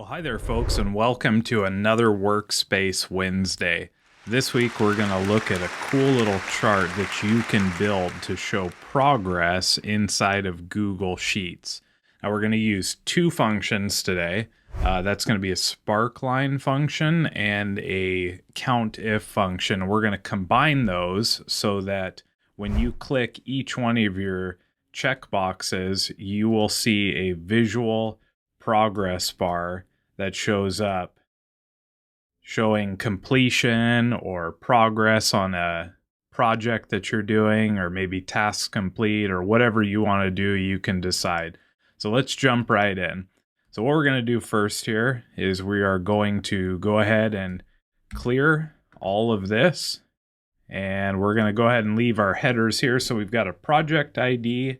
Hi there folks, and welcome to another Workspace Wednesday. This week we're going to look at a cool little chart that you can build to show progress inside of Google Sheets. Now we're going to use two functions today. That's going to be a Sparkline function and a Countif function. We're going to combine those so that when you click each one of your checkboxes, you will see a visual progress bar that shows up showing completion or progress on a project that you're doing, or maybe tasks complete, or whatever you want to do, you can decide. So let's jump right in. So what we're going to do first here is we are going to go ahead and clear all of this, and we're going to go ahead and leave our headers here. So we've got a project ID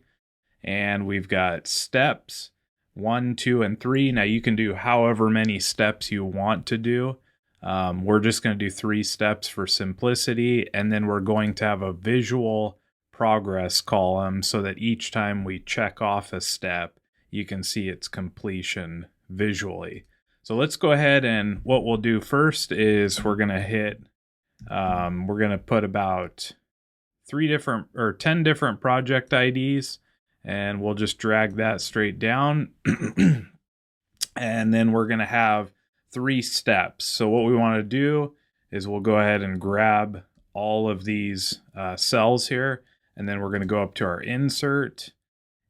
and we've got steps 1, 2, and 3. Now you can do however many steps you want to do. We're just going to do 3 steps for simplicity, and then we're going to have a visual progress column so that each time we check off a step, you can see its completion visually. So let's go ahead, and what we'll do first is we're going to hit, we're going to put about 10 different project IDs. And we'll just drag that straight down. And then we're going to have 3 steps. So what we want to do is we'll go ahead and grab all of these cells here. And then we're going to go up to our insert.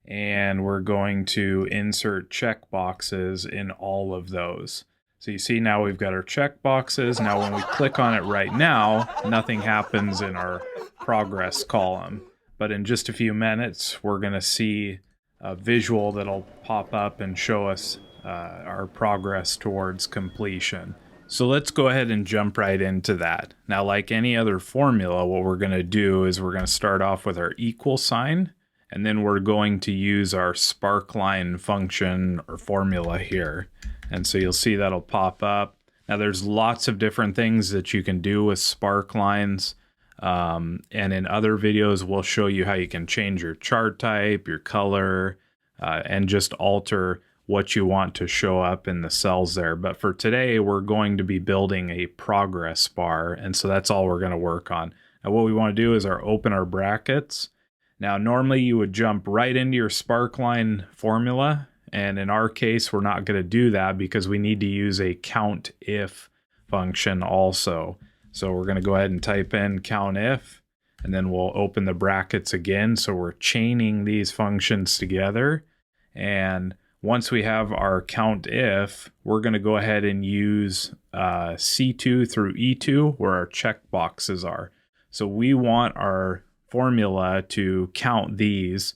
And we're going to insert checkboxes in all of those. So you see now we've got our checkboxes. Now when we click on it right now, nothing happens in our progress column. But in just a few minutes, we're going to see a visual that'll pop up and show us our progress towards completion. So let's go ahead and jump right into that. Now, like any other formula, what we're going to do is we're going to start off with our equal sign, and then we're going to use our Sparkline function or formula here. And so you'll see that'll pop up. Now, there's lots of different things that you can do with Sparklines. And in other videos, we'll show you how you can change your chart type, your color, and just alter what you want to show up in the cells there. But for today, we're going to be building a progress bar. And so that's all we're going to work on. Now, what we want to do is open our brackets. Now, normally you would jump right into your Sparkline formula. And in our case, we're not going to do that because we need to use a Countif function also. So we're going to go ahead and type in Countif, and then we'll open the brackets again. So we're chaining these functions together. And once we have our Countif, we're going to go ahead and use C2 through E2 where our checkboxes are. So we want our formula to count these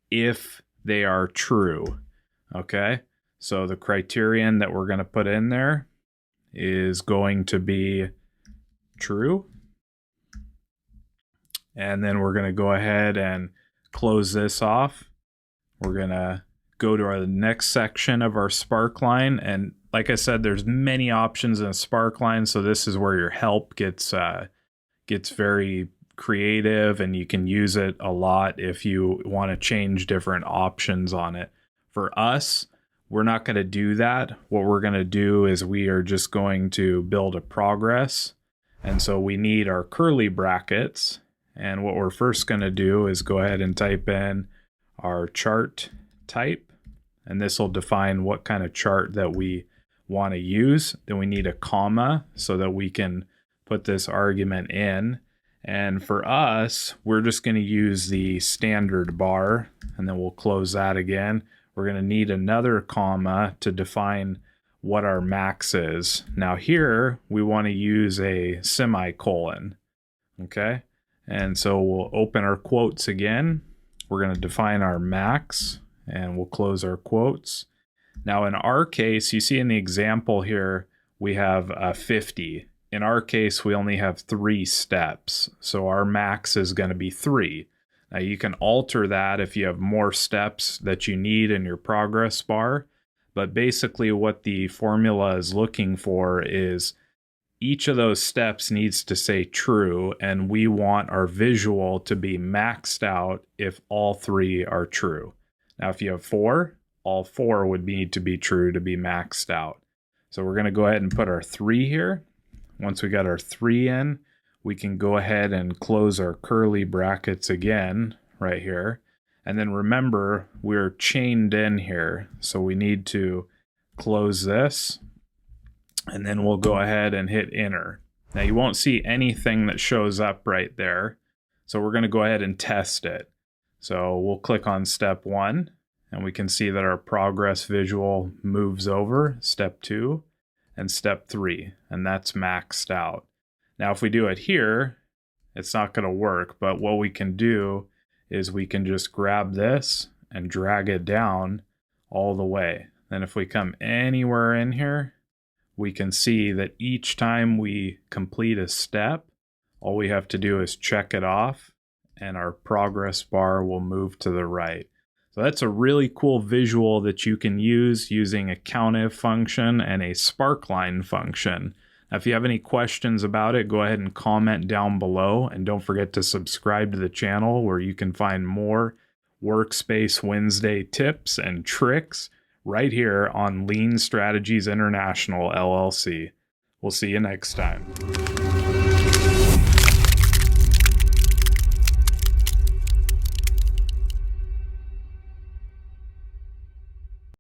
if they are true. Okay, so the criterion that we're going to put in there is going to be true. And then we're going to go ahead and close this off. We're going to go to our next section of our Sparkline. And like I said, there's many options in a Sparkline. So this is where your help gets very creative, and you can use it a lot if you want to change different options on it. For us, we're not going to do that. What we're going to do is we are just going to build a progress. And so we need our curly brackets. And what we're first going to do is go ahead and type in our chart type. And this will define what kind of chart that we want to use. Then we need a comma so that we can put this argument in. And for us, we're just going to use the standard bar. And then we'll close that again. We're going to need another comma to define what our max is. Now here, we want to use a semicolon, okay? And so we'll open our quotes again. We're going to define our max, and we'll close our quotes. Now in our case, you see in the example here, we have 50. In our case, we only have 3 steps. So our max is going to be 3. Now you can alter that if you have more steps that you need in your progress bar. But basically what the formula is looking for is each of those steps needs to say true, and we want our visual to be maxed out if all 3 are true. Now if you have 4, all 4 would need to be true to be maxed out. So we're going to go ahead and put our 3 here. Once we got our 3 in, we can go ahead and close our curly brackets again right here. And then remember, we're chained in here, so we need to close this, and then we'll go ahead and hit enter. Now you won't see anything that shows up right there, so we're going to go ahead and test it. So we'll click on step 1, and we can see that our progress visual moves over, step 2 and step 3, and that's maxed out. Now if we do it here, it's not going to work, but what we can do is we can just grab this and drag it down all the way. Then if we come anywhere in here, we can see that each time we complete a step, all we have to do is check it off and our progress bar will move to the right. So that's a really cool visual that you can use using a Countif function and a Sparkline function. Now, if you have any questions about it, go ahead and comment down below, and don't forget to subscribe to the channel where you can find more Workspace Wednesday tips and tricks right here on Strategies International LLC. We'll see you next time.